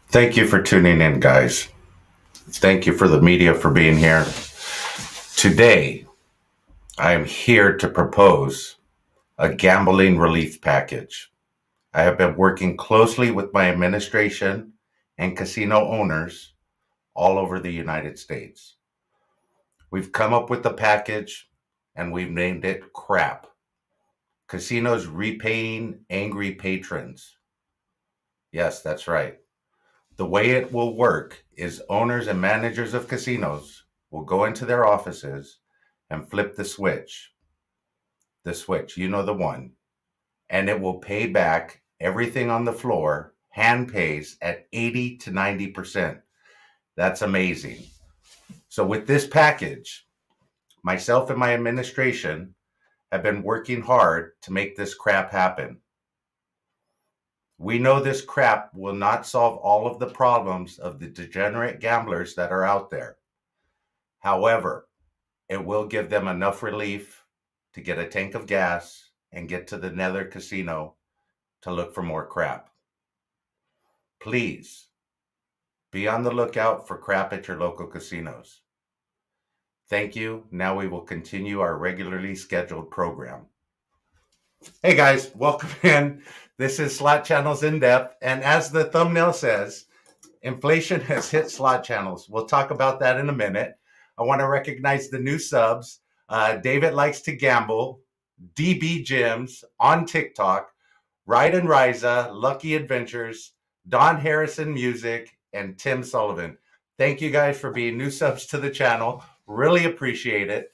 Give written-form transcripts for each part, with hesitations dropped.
Thank you for tuning in, guys. Thank you for the media for being here. Today, I am here to propose a gambling relief package. I have been working closely with my administration and casino owners all over the United States. We've come up with a package and we've named it CRAP, Casinos Repaying Angry Patrons. Yes, that's right. The way it will work is owners and managers of casinos will go into their offices and flip the switch, the one, and it will pay back everything on the floor, hand pays at 80 to 90%. That's amazing. So, with this package, myself and my administration have been working hard to make this crap happen. We know this crap will not solve all of the problems of the degenerate gamblers that are out there. However, it will give them enough relief to get a tank of gas and get to the nether casino to look for more crap. Please be on the lookout for crap at your local casinos. Thank you. Now we will continue our regularly scheduled program. Hey guys, welcome in. This is Slot Channels in Depth. And as the thumbnail says, inflation has hit slot channels. We'll talk about that in a minute. I want to recognize the new subs. David Likes to Gamble, DB Gyms on TikTok, Ride and Riza, Lucky Adventures, Don Harrison Music, and Tim Sullivan. Thank you guys for being new subs to the channel. Really appreciate it.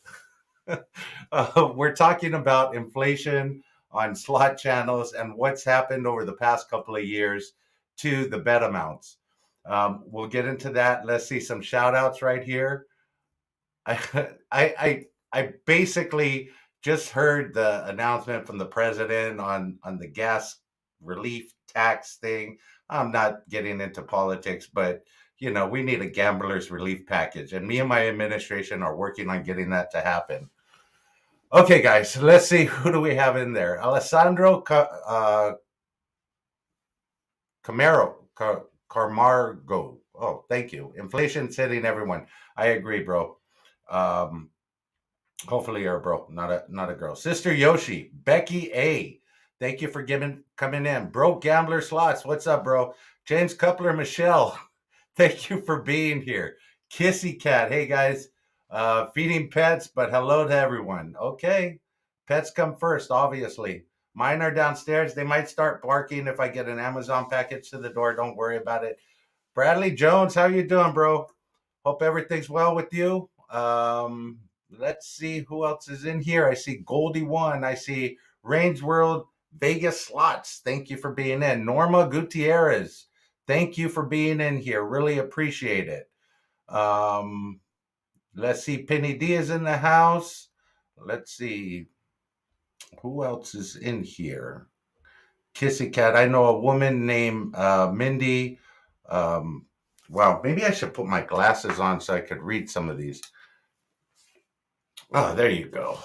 We're talking about inflation on slot channels and what's happened over the past couple of years to the bet amounts. We'll get into that. Let's see some shout outs right here. I basically just heard the announcement from the president on the gas relief tax thing. I'm not getting into politics, but we need a gamblers relief package, and me and my administration are working on getting that to happen. Okay, guys, let's see, who do we have in there? Alessandro Camargo. Oh, thank you. Inflation's hitting everyone. I agree, bro. Um, Hopefully you're a bro, not a girl. Sister Yoshi, Becky A. Thank you for coming in. Bro Gambler Slots, what's up, bro? James Coupler Michelle, thank you for being here. Kissy Cat, hey guys. Feeding pets, but hello to everyone. Okay. Pets come first, obviously. Mine are downstairs. They might start barking if I get an Amazon package to the door. Don't worry about it. Bradley Jones, how you doing, bro? Hope everything's well with you. Let's see who else is in here. I see Goldie One. I see Range World Vegas Slots. Thank you for being in. Norma Gutierrez. Thank you for being in here. Really appreciate it. Let's see. Penny D is in the house. Let's see. Who else is in here? Kissy Cat. I know a woman named Mindy. Um, wow, maybe I should put my glasses on so I could read some of these. Oh, there you go.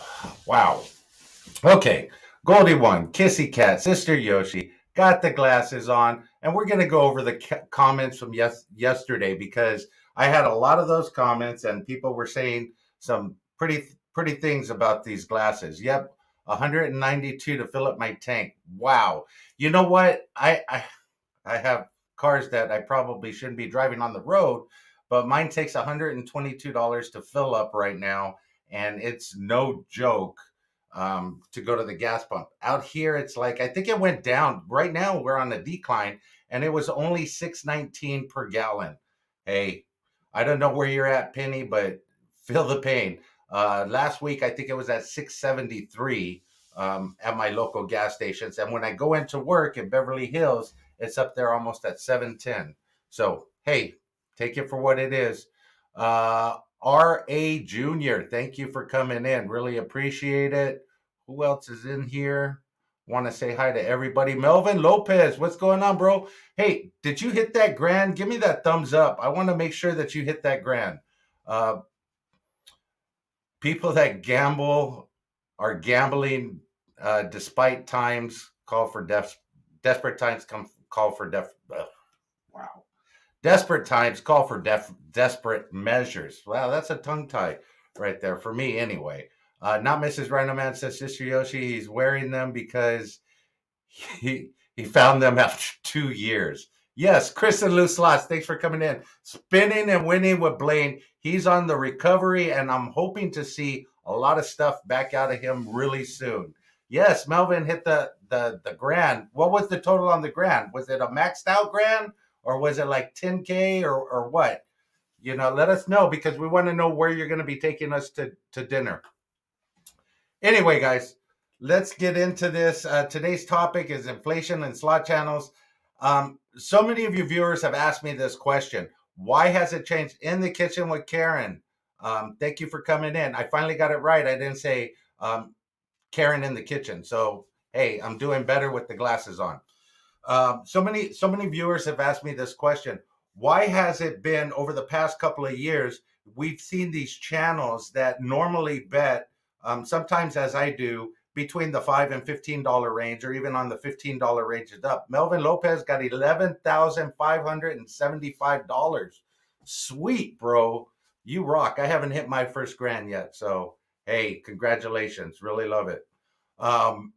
Wow. Okay. Goldie One, Kissy Cat, Sister Yoshi, got the glasses on. And we're going to go over the comments from yesterday, because I had a lot of those comments and people were saying some pretty things about these glasses. Yep. 192 to fill up my tank. Wow. You know what? I have cars that I probably shouldn't be driving on the road, but mine takes $122 to fill up right now, and it's no joke, to go to the gas pump. Out here, it's like, I think it went down. Right now, we're on a decline, and it was only $6.19 per gallon. Hey, I don't know where you're at, Penny, but feel the pain. Last week, I think it was at 673 at my local gas stations, and when I go into work in Beverly Hills, it's up there almost at 710. So, hey, take it for what it is. R.A. Jr., thank you for coming in. Really appreciate it. Who else is in here? Want to say hi to everybody. Melvin Lopez, what's going on, bro? Hey, did you hit that grand? Give me that thumbs up. I want to make sure that you hit that grand. People that gamble are gambling despite times call for desperate times call for death. Wow. Desperate times call for desperate measures. Wow, that's a tongue tie right there for me, anyway. Not Mrs. RhinoMan says Sister Yoshi. He's wearing them because he found them after 2 years. Yes, Chris and Lou Slots, thanks for coming in. Spinning and winning with Blaine. He's on the recovery, and I'm hoping to see a lot of stuff back out of him really soon. Yes, Melvin hit the grand. What was the total on the grand? Was it a maxed out grand, or was it like 10K, or what? Let us know, because we want to know where you're going to be taking us to dinner. Anyway, guys, let's get into this. Today's topic is inflation and slot channels. So many of you viewers have asked me this question. Why has it changed? In the kitchen with Karen. Thank you for coming in. I finally got it right. I didn't say Karen in the kitchen. So, hey, I'm doing better with the glasses on. So many viewers have asked me this question. Why has it been over the past couple of years? We've seen these channels that normally bet, sometimes as I do, between the $5 and $15 range, or even on the $15 range is up. Melvin Lopez got $11,575. Sweet, bro. You rock. I haven't hit my first grand yet. So, hey, congratulations. Really love it. Um,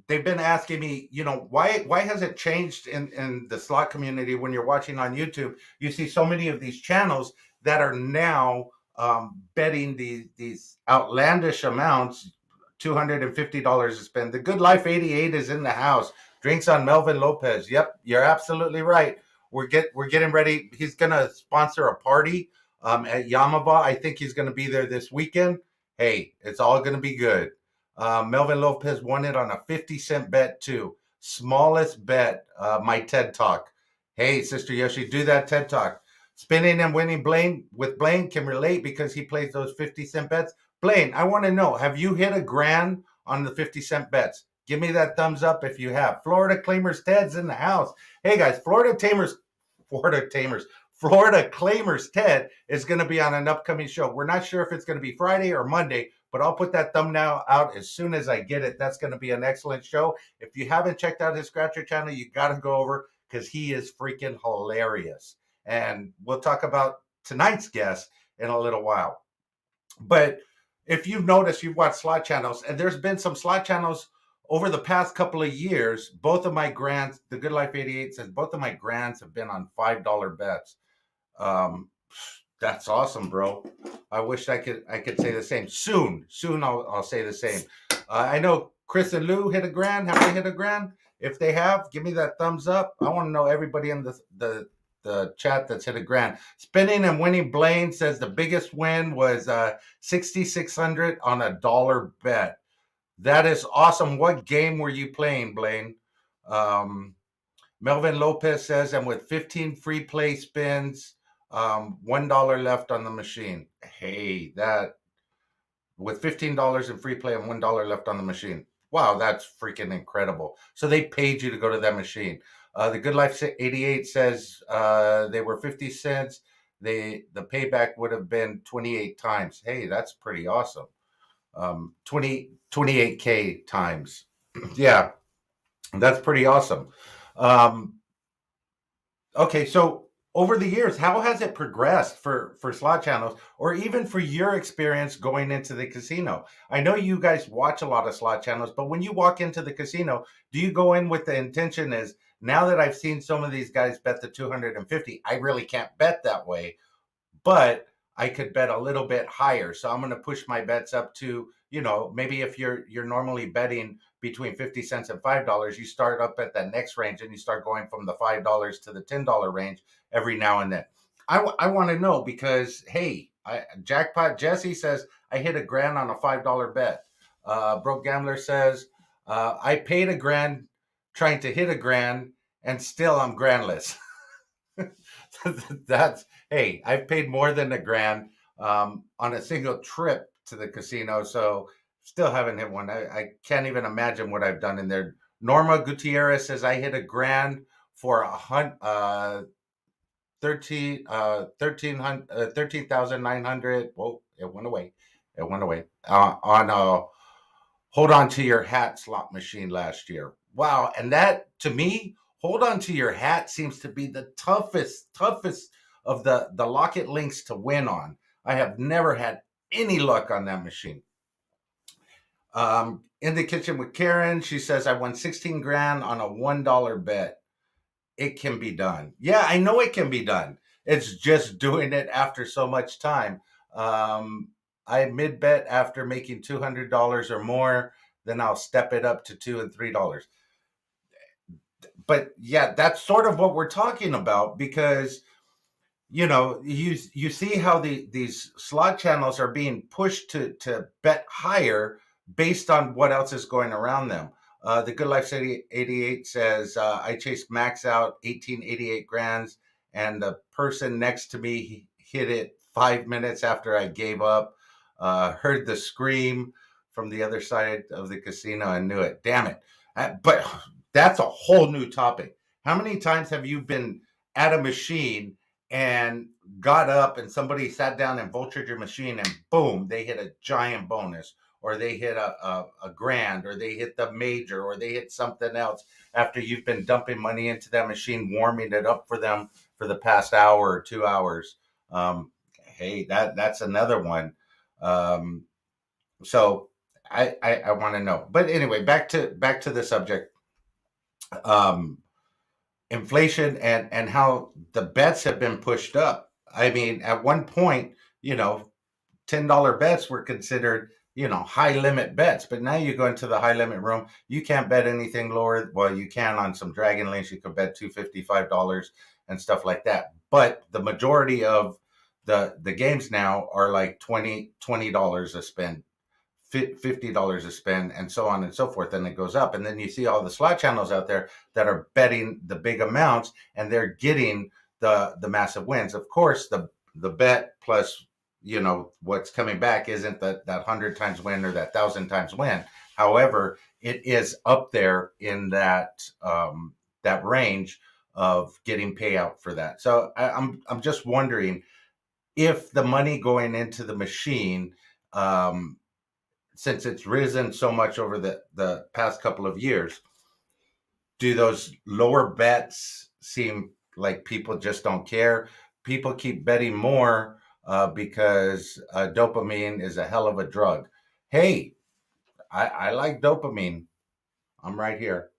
they've been asking me, why has it changed in the slot community? When you're watching on YouTube, you see so many of these channels that are now betting these outlandish amounts, $250 to spend. The Good Life 88 is in the house. Drinks on Melvin Lopez. Yep, you're absolutely right. We're getting ready. He's gonna sponsor a party at Yamava. I think he's gonna be there this weekend. Hey, it's all gonna be good. Melvin Lopez won it on a 50-cent bet too. Smallest bet, my TED Talk. Hey, Sister Yoshi, do that TED Talk. Spinning and winning Blaine can relate because he plays those 50-cent bets. Blaine, I want to know, have you hit a grand on the 50-cent bets? Give me that thumbs up if you have. Florida Claimers Ted's in the house. Hey guys, Florida Claimers Ted is going to be on an upcoming show. We're not sure if it's going to be Friday or Monday, but I'll put that thumbnail out as soon as I get it. That's going to be an excellent show. If you haven't checked out his Scratcher channel, you got to go over, because he is freaking hilarious. And we'll talk about tonight's guest in a little while. But if you've noticed, you've watched slot channels, and there's been some slot channels over the past couple of years. Both of my grands, the Good Life 88 says, both of my grands have been on $5 bets. That's awesome, bro. I wish I could say the same. Soon I'll say the same. I know Chris and Lou hit a grand. Have they hit a grand? If they have, give me that thumbs up. I want to know everybody in the chat that's hit a grand. Spinning and winning Blaine says the biggest win was 6,600 on a dollar bet. That is awesome. What game were you playing, Blaine? Melvin Lopez says, and with 15 free play spins, $1 left on the machine. Hey, that with $15 in free play and $1 left on the machine. Wow, that's freaking incredible. So they paid you to go to that machine. The Good Life 88 says they were 50 cents. The payback would have been 28 times. Hey, that's pretty awesome. 28K times. Yeah, that's pretty awesome. Okay, so over the years, how has it progressed for slot channels, or even for your experience going into the casino? I know you guys watch a lot of slot channels, but when you walk into the casino, do you go in with the intention is, now that I've seen some of these guys bet the 250, I really can't bet that way, but I could bet a little bit higher. So I'm going to push my bets up to, maybe if you're normally betting between 50 cents and $5, you start up at that next range and you start going from the $5 to the $10 range every now and then. I want to know, because, hey, Jackpot Jesse says, I hit a grand on a $5 bet. Broke Gambler says, I paid a grand trying to hit a grand and still I'm grandless. Hey, I've paid more than a grand on a single trip to the casino, so still haven't hit one. I can't even imagine what I've done in there. Norma Gutierrez says, I hit a grand for 13,900. Whoa, it went away. On a hold on to your hat slot machine last year. Wow. And that, to me, Hold on to your hat seems to be the toughest of the locket links to win on. I have never had any luck on that machine. In the kitchen with Karen, she says I won 16 grand on a $1 bet. It can be done. Yeah, I know it can be done. It's just doing it after so much time. Um, I mid bet after making $200 or more, then I'll step it up to $2 and $3. But yeah, that's sort of what we're talking about, because you see how these slot channels are being pushed to bet higher based on what else is going around them. The Good Life City 88 says I chased max out 1888 grands, and the person next to me hit it 5 minutes after I gave up. Heard the scream from the other side of the casino and knew it. Damn it! But that's a whole new topic. How many times have you been at a machine and got up and somebody sat down and vultured your machine, and boom, they hit a giant bonus, or they hit a grand, or they hit the major, or they hit something else after you've been dumping money into that machine, warming it up for them for the past hour or 2 hours? Hey, that's another one. So I want to know. But anyway, back to the subject. Um, Inflation and how the bets have been pushed up. I mean, at one point, $10 bets were considered, high limit bets. But now you go into the high limit room, you can't bet anything lower. Well, you can on some Dragon Links, you could bet $255 and stuff like that. But the majority of the games now are like $20 a spin, $50 a spin, and so on and so forth, and it goes up. And then you see all the slot channels out there that are betting the big amounts, and they're getting the massive wins. Of course, the bet plus what's coming back isn't that 100 times win or that 1,000 times win. However, it is up there in that range of getting payout for that. So I'm just wondering if the money going into the machine, since it's risen so much over the past couple of years, do those lower bets seem like people just don't care? People keep betting more because dopamine is a hell of a drug. Hey, I like dopamine. I'm right here.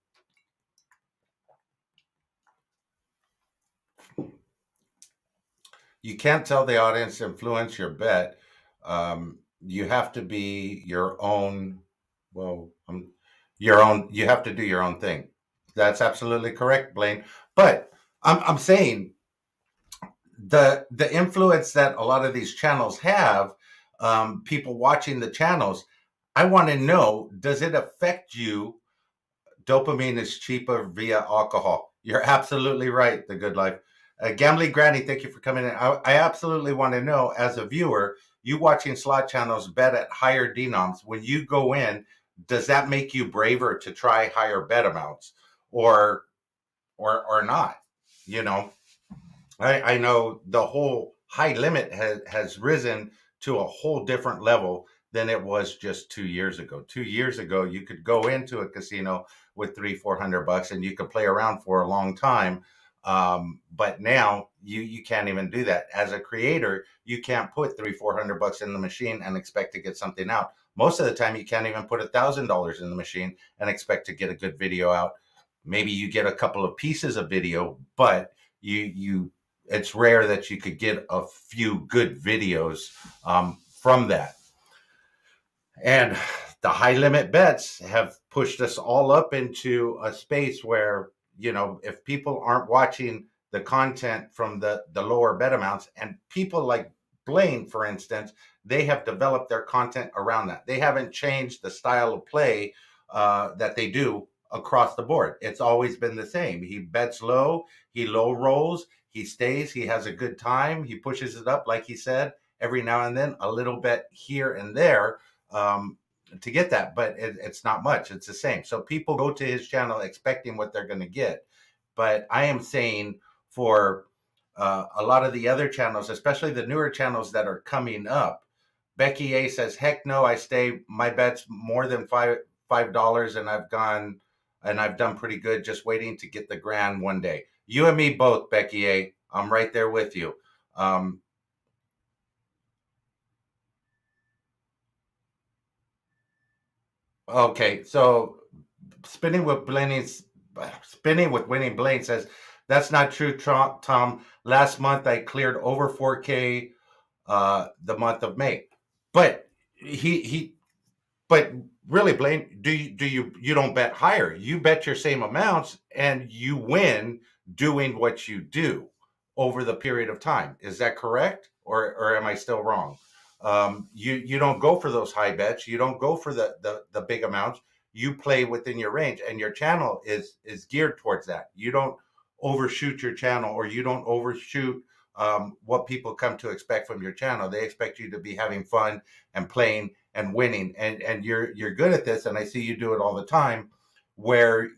You can't tell the audience to influence your bet. You have to be your own. Well, your own. You have to do your own thing. That's absolutely correct, Blaine. But I'm saying the influence that a lot of these channels have, people watching the channels. I want to know: does it affect you? Dopamine is cheaper via alcohol. You're absolutely right. The Good Life. Gambling Granny, thank you for coming in. I absolutely want to know, as a viewer, you watching slot channels bet at higher denoms. When you go in, does that make you braver to try higher bet amounts, or not? You know, I know the whole high limit has risen to a whole different level than it was just 2 years ago. 2 years ago, you could go into a casino with 300-400 bucks and you could play around for a long time. But now you can't even do that. As a creator, you can't put 300-400 bucks in the machine and expect to get something out. Most of the time, you can't even put $1,000 in the machine and expect to get a good video out. Maybe you get a couple of pieces of video, but you it's rare that you could get a few good videos from that. And the high limit bets have pushed us all up into a space where, if people aren't watching the content from the lower bet amounts, and people like Blaine, for instance, they have developed their content around that. They haven't changed the style of play that they do across the board. It's always been the same. He bets low, he low rolls, he stays, he has a good time, he pushes it up, like he said, every now and then, a little bit here and there to get that, but it's not much. It's the same. So people go to his channel expecting what they're going to get. But I am saying for a lot of the other channels, especially the newer channels that are coming up, Becky A says, heck no, I stay, my bet's more than $5, and and I've done pretty good just waiting to get the grand one day. You and me both, Becky A. I'm right there with you. Um, okay, so spinning with Blaney's spinning with winning Blaine says that's not true, Tom. Last month I cleared over 4K the month of May, but he but really, Blaine, do you don't bet higher? You bet your same amounts and you win doing what you do over the period of time. Is that correct, or am I still wrong? You don't go for those high bets. You don't go for the big amounts. You play within your range, and your channel is geared towards that. You don't overshoot your channel, or you don't overshoot what people come to expect from your channel. They expect you to be having fun and playing and winning, and you're good at this, and I see you do it all the time, where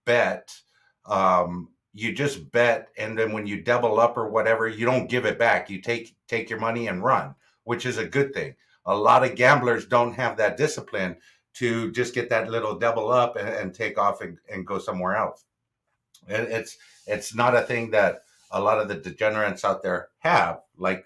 bet you just bet, and then when you double up or whatever, you don't give it back. You take your money and run, which is a good thing. A lot of gamblers don't have that discipline to just get that little double up and take off and go somewhere else. It's not a thing that a lot of the degenerates out there have, like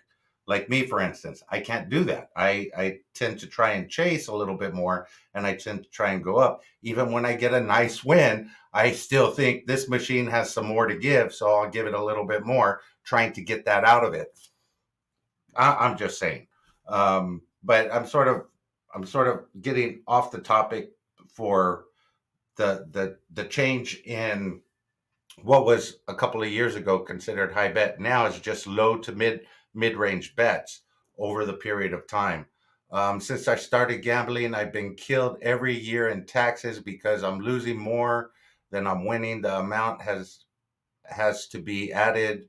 me, for instance. I can't do that. I tend to try and chase a little bit more, and I tend to try and go up. Even when I get a nice win, I still think this machine has some more to give, so I'll give it a little bit more, trying to get that out of it. I'm just saying. But I'm sort of getting off the topic for the change in what was a couple of years ago considered high bet now is just low to mid range bets over the period of time. Since I started gambling, I've been killed every year in taxes because I'm losing more than I'm winning. The amount has to be added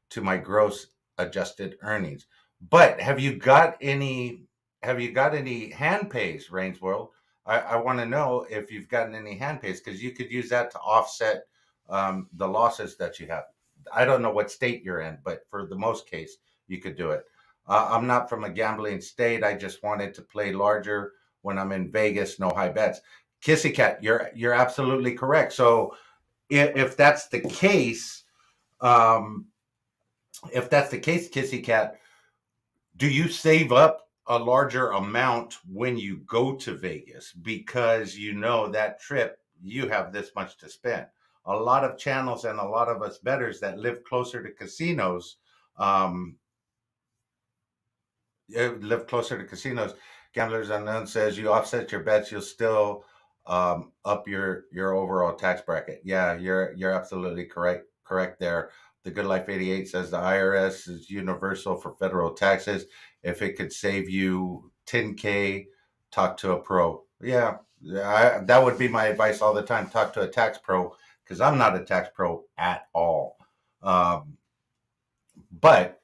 to my gross adjusted earnings. But have you got any hand pays, Rains World? I want to know if you've gotten any hand pays, because you could use that to offset the losses that you have. I don't know what state you're in, but for the most case, you could do it. I'm not from a gambling state. I just wanted to play larger when I'm in Vegas. No high bets. Kissy Cat, you're absolutely correct. So if that's the case, um, Kissy Cat, do you save up a larger amount when you go to Vegas because you know that trip you have this much to spend? A lot of channels and a lot of us bettors that live closer to casinos, um, live closer to casinos. Gamblers Unknown says you offset your bets, you'll still up your overall tax bracket. Yeah, you're absolutely correct there. The Good Life 88 says the IRS is universal for federal taxes. If it could save you 10K, talk to a pro. Yeah, that would be my advice all the time. Talk to a tax pro, because I'm not a tax pro at all. Um, but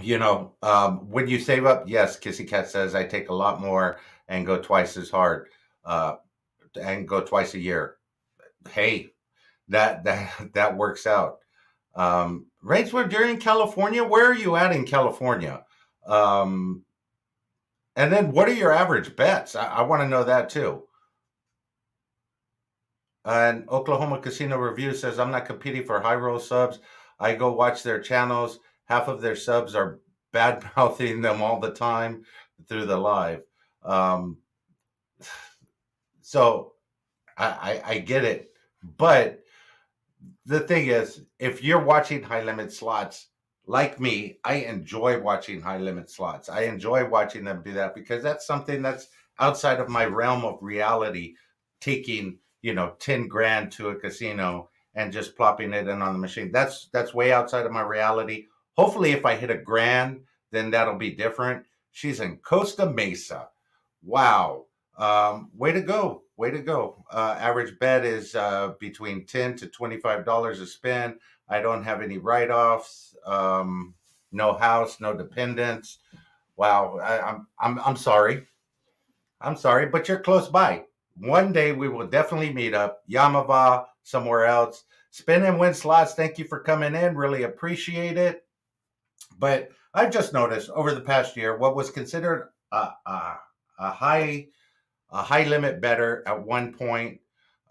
when you save up, yes, Kissy Cat says I take a lot more and go twice as hard, uh, and go twice a year. Hey, that works out. Rainsford, you're in California. Where are you at in California? Um, and then what are your average bets? I want to know that too. And Oklahoma Casino Review says I'm not competing for high roll subs. I go watch their channels. Half of their subs are bad mouthing them all the time through the live. Um, so I get it, but the thing is, if you're watching high limit slots like me, I enjoy watching high limit slots. I enjoy watching them do that because that's something that's outside of my realm of reality. Taking 10 grand to a casino and just plopping it in on the machine. That's way outside of my reality. Hopefully, if I hit a grand, then that'll be different. She's in Costa Mesa. Wow. Way to go. Way to go. Average bet is between $10 to $25 a spin. I don't have any write offs, no house, no dependents. Wow. I'm sorry. I'm sorry, but you're close by. One day we will definitely meet up. Yamava, somewhere else. Spin and win slots. Thank you for coming in. Really appreciate it. But I've just noticed over the past year what was considered a high limit better at one point.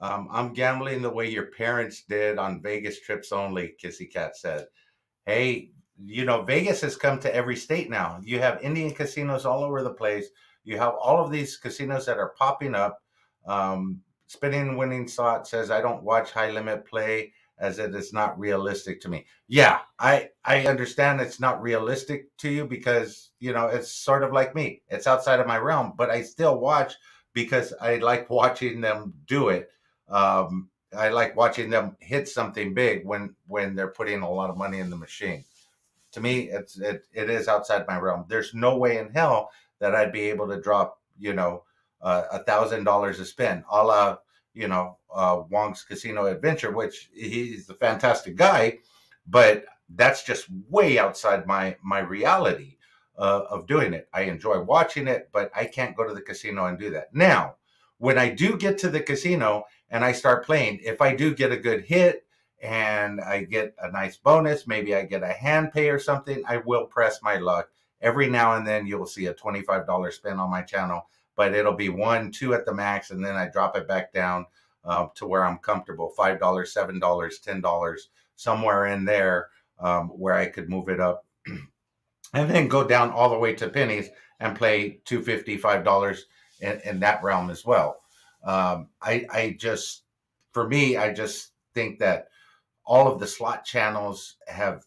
I'm gambling the way your parents did on Vegas trips only, Kissy Cat said. Hey, Vegas has come to every state now. You have Indian casinos all over the place. You have all of these casinos that are popping up. Spinning winning slot says, I don't watch high limit play as it is not realistic to me. Yeah, I understand it's not realistic to you because, it's sort of like me. It's outside of my realm, but I still watch because I like watching them do it. I like watching them hit something big when they're putting a lot of money in the machine. To me, it is outside my realm. There's no way in hell that I'd be able to drop $1,000 to spin, a la Wong's Casino Adventure, which he's a fantastic guy, but that's just way outside my reality of doing it. I enjoy watching it, but I can't go to the casino and do that. Now, when I do get to the casino and I start playing, if I do get a good hit and I get a nice bonus, maybe I get a hand pay or something, I will press my luck. Every now and then you'll see a $25 spin on my channel, but it'll be 1, 2 at the max, and then I drop it back down to where I'm comfortable, $5, $7, $10, somewhere in there, where I could move it up and then go down all the way to pennies and play $2.50, $5 in that realm as well. I just, for me, I just think that all of the slot channels have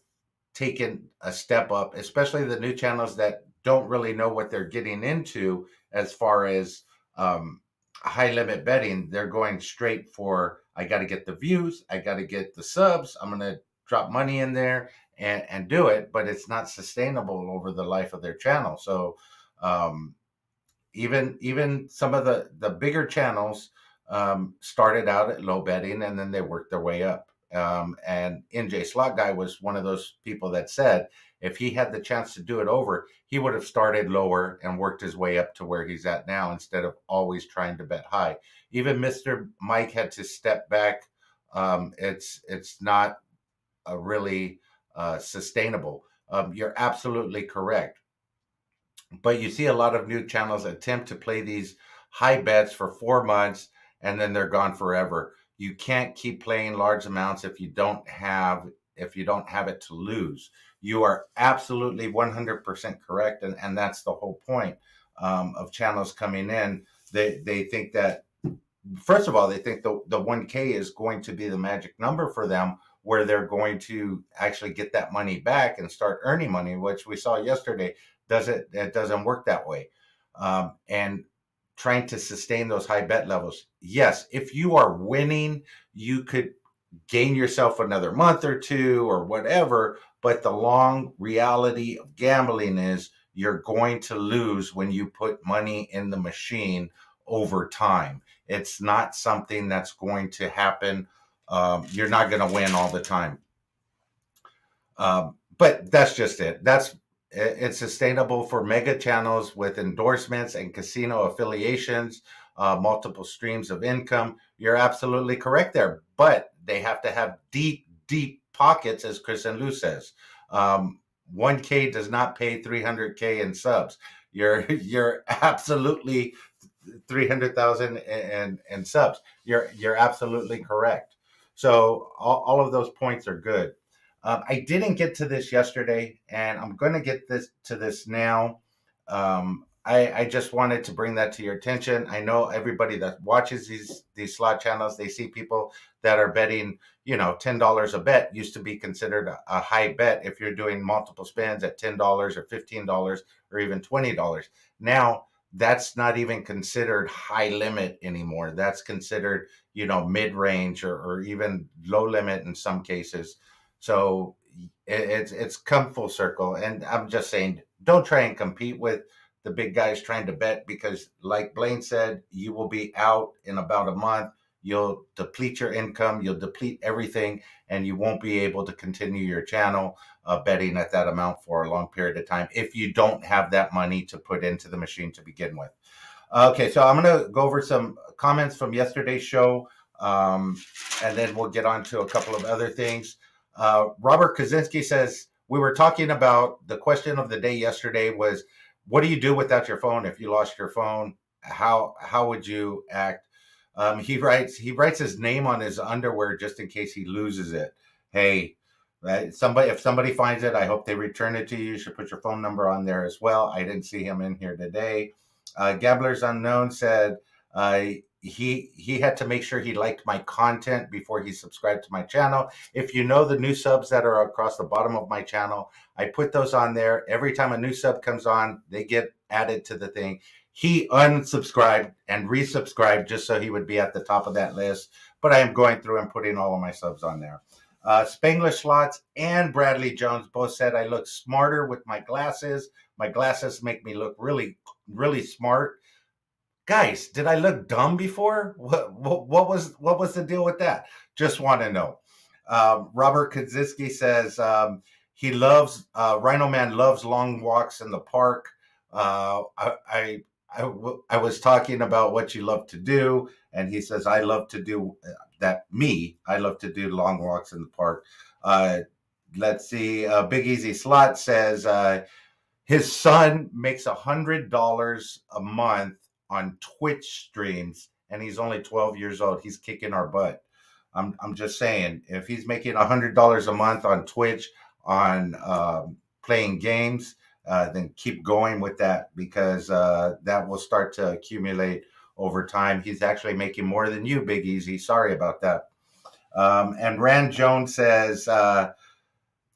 taken a step up, especially the new channels that don't really know what they're getting into as far as high limit betting. They're going straight for, I got to get the views, I got to get the subs, I'm going to drop money in there and do it, but it's not sustainable over the life of their channel. So um, even some of the bigger channels started out at low betting and then they worked their way up. And NJ Slot Guy was one of those people that said if he had the chance to do it over, he would have started lower and worked his way up to where he's at now instead of always trying to bet high. Even Mr. Mike had to step back. It's not a really sustainable. You're absolutely correct. But you see a lot of new channels attempt to play these high bets for 4 months and then they're gone forever. You can't keep playing large amounts if you don't have it to lose. You are absolutely 100% correct, and that's the whole point of channels coming in. They think that, first of all, they think the 1K is going to be the magic number for them, where they're going to actually get that money back and start earning money, which we saw yesterday. It doesn't work that way. And trying to sustain those high bet levels. Yes, if you are winning, you could gain yourself another month or two or whatever. But the long reality of gambling is you're going to lose when you put money in the machine over time. It's not something that's going to happen. You're not going to win all the time. But that's just it. It's sustainable for mega channels with endorsements and casino affiliations, multiple streams of income. You're absolutely correct there, but they have to have deep, deep pockets, as Chris and Lou says. 1K does not pay 300K in subs. You're absolutely 300,000 in subs. You're absolutely correct. So all of those points are good. I didn't get to this yesterday, and I'm going to get to this now. I just wanted to bring that to your attention. I know everybody that watches these slot channels, they see people that are betting, $10 a bet used to be considered a high bet if you're doing multiple spins at $10 or $15 or even $20. Now that's not even considered high limit anymore. That's considered, mid range or even low limit in some cases. So it's come full circle, and I'm just saying, don't try and compete with the big guys trying to bet, because, like Blaine said, you will be out in about a month. You'll deplete your income, you'll deplete everything, and you won't be able to continue your channel betting at that amount for a long period of time if you don't have that money to put into the machine to begin with. Okay, so I'm going to go over some comments from yesterday's show, and then we'll get on to a couple of other things. Robert Kaczynski says, we were talking about the question of the day yesterday was, what do you do without your phone? If you lost your phone, how would you act? He writes his name on his underwear just in case he loses it. Hey, if somebody finds it, I hope they return it to you. You should put your phone number on there as well. I didn't see him in here today. Gamblers Unknown said he had to make sure he liked my content before he subscribed to my channel. If you know the new subs that are across the bottom of my channel, I put those on there. Every time a new sub comes on, they get added to the thing. He unsubscribed and resubscribed just so he would be at the top of that list. But I am going through and putting all of my subs on there. Spanglish Slots and Bradley Jones both said I look smarter with my glasses. My glasses make me look really, really smart. Guys, did I look dumb before? What was the deal with that? Just want to know. Robert Kaczynski says he loves RhinoMan loves long walks in the park. I was talking about what you love to do, and he says I love to do that. I love to do long walks in the park. Let's see. Big Easy Slot says his son makes $100 a month on Twitch streams, and he's only 12 years old. He's kicking our butt. I'm just saying, if he's making $100 a month on Twitch on playing games, then keep going with that, because that will start to accumulate over time. He's actually making more than you, Big Easy. Sorry about that. And Rand Jones says,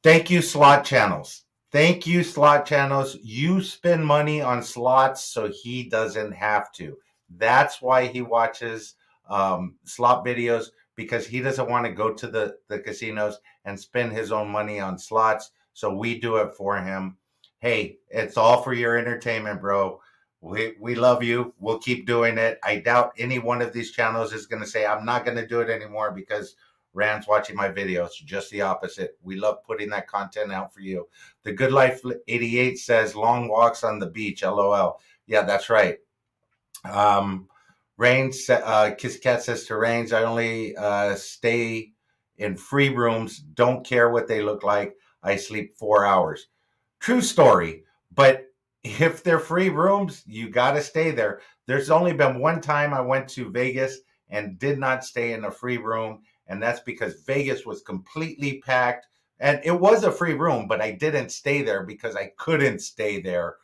thank you, slot channels. Thank you, slot channels. You spend money on slots so he doesn't have to. That's why he watches slot videos, because he doesn't want to go to the casinos and spend his own money on slots. So we do it for him. Hey, it's all for your entertainment, bro. We love you. We'll keep doing it. I doubt any one of these channels is going to say, I'm not going to do it anymore because Rand's watching my videos. Just the opposite. We love putting that content out for you. The Good Life 88 says long walks on the beach. LOL. Yeah, that's right. Rains, Kiss Cat says to Rains, I only stay in free rooms. Don't care what they look like. I sleep 4 hours. True story. But if they're free rooms, you got to stay there. There's only been one time I went to Vegas and did not stay in a free room, and that's because Vegas was completely packed. And it was a free room, but I didn't stay there because I couldn't stay there.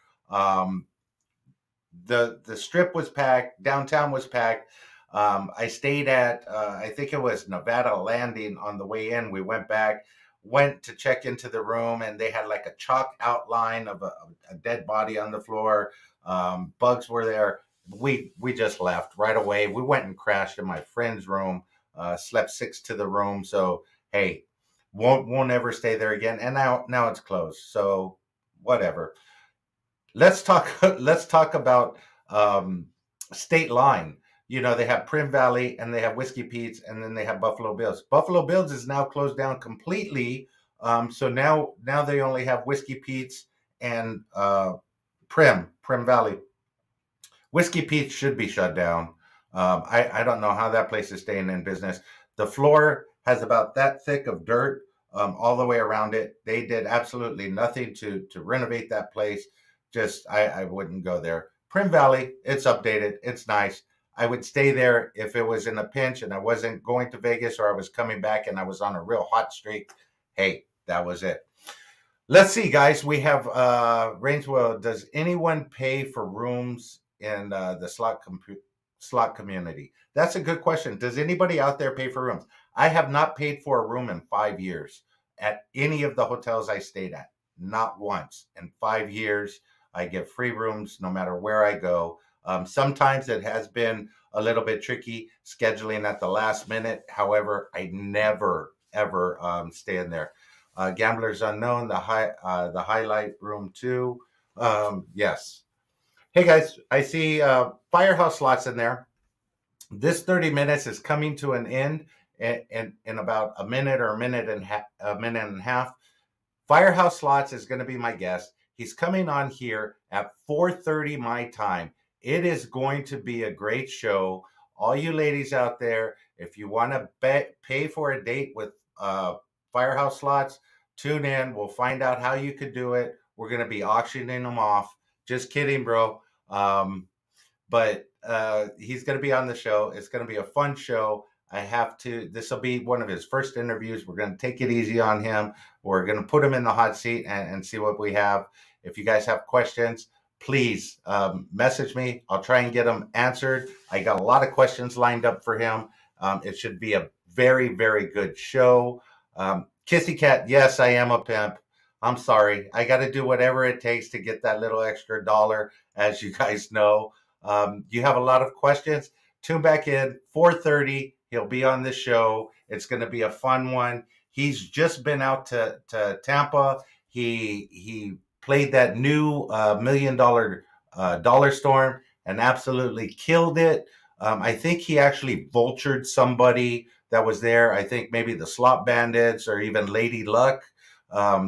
The strip was packed, downtown was packed. I stayed at I think it was Nevada Landing on the way in. We went back, went to check into the room, and they had like a chalk outline of a dead body on the floor. Bugs were there. We just left right away. We went and crashed in my friend's room. Slept 6 to the room. So hey, won't ever stay there again. And now it's closed. So whatever. Let's talk about State Line. You know, they have Prim Valley and they have Whiskey Pete's, and then they have Buffalo Bills. Buffalo Bills is now closed down completely. So now they only have Whiskey Pete's and Prim Valley. Whiskey Pete's should be shut down. I don't know how that place is staying in business. The floor has about that thick of dirt all the way around it. They did absolutely nothing to renovate that place. Just I wouldn't go there. Prim Valley, it's updated. It's nice. I would stay there if it was in a pinch and I wasn't going to Vegas, or I was coming back and I was on a real hot streak. Hey, that was it. Let's see, guys. We have Rainswell. Does anyone pay for rooms in the slot community? That's a good question. Does anybody out there pay for rooms? I have not paid for a room in 5 years at any of the hotels I stayed at. Not once. In 5 years, I get free rooms no matter where I go. Sometimes it has been a little bit tricky scheduling at the last minute. However, I never, ever stay in there. Gamblers Unknown, the highlight room too. Yes. Hey guys, I see Firehouse Slots in there. This 30 minutes is coming to an end in about a minute or a minute and a half. Firehouse Slots is going to be my guest. He's coming on here at 4:30 my time. It is going to be a great show. All you ladies out there, if you want to pay for a date with Firehouse Slots, tune in. We'll find out how you could do it. We're going to be auctioning them off. Just kidding, bro. But he's going to be on the show. It's going to be a fun show. This will be one of his first interviews. We're going to take it easy on him. We're going to put him in the hot seat and see what we have. If you guys have questions, please message me. I'll try and get them answered. I got a lot of questions lined up for him. It should be a very, very good show. Kissy Cat, yes, I am a pimp. I'm sorry. I got to do whatever it takes to get that little extra dollar, as you guys know. You have a lot of questions. Tune back in 4:30. He'll be on the show. It's going to be a fun one. He's just been out to Tampa. He played that new $1 million dollar storm and absolutely killed it. I think he actually vultured somebody that was there. I think maybe the Slot Bandits or even Lady Luck.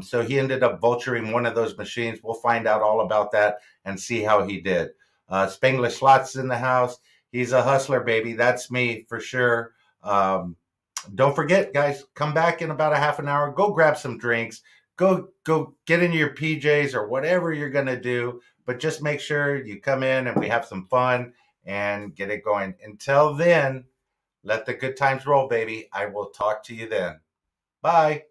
So he ended up vulturing one of those machines. We'll find out all about that and see how he did. Spanglish Slots in the house. He's a hustler, baby. That's me for sure. Don't forget, guys, come back in about a half an hour. Go grab some drinks. Go get into your PJs or whatever you're going to do. But just make sure you come in and we have some fun and get it going. Until then, let the good times roll, baby. I will talk to you then. Bye.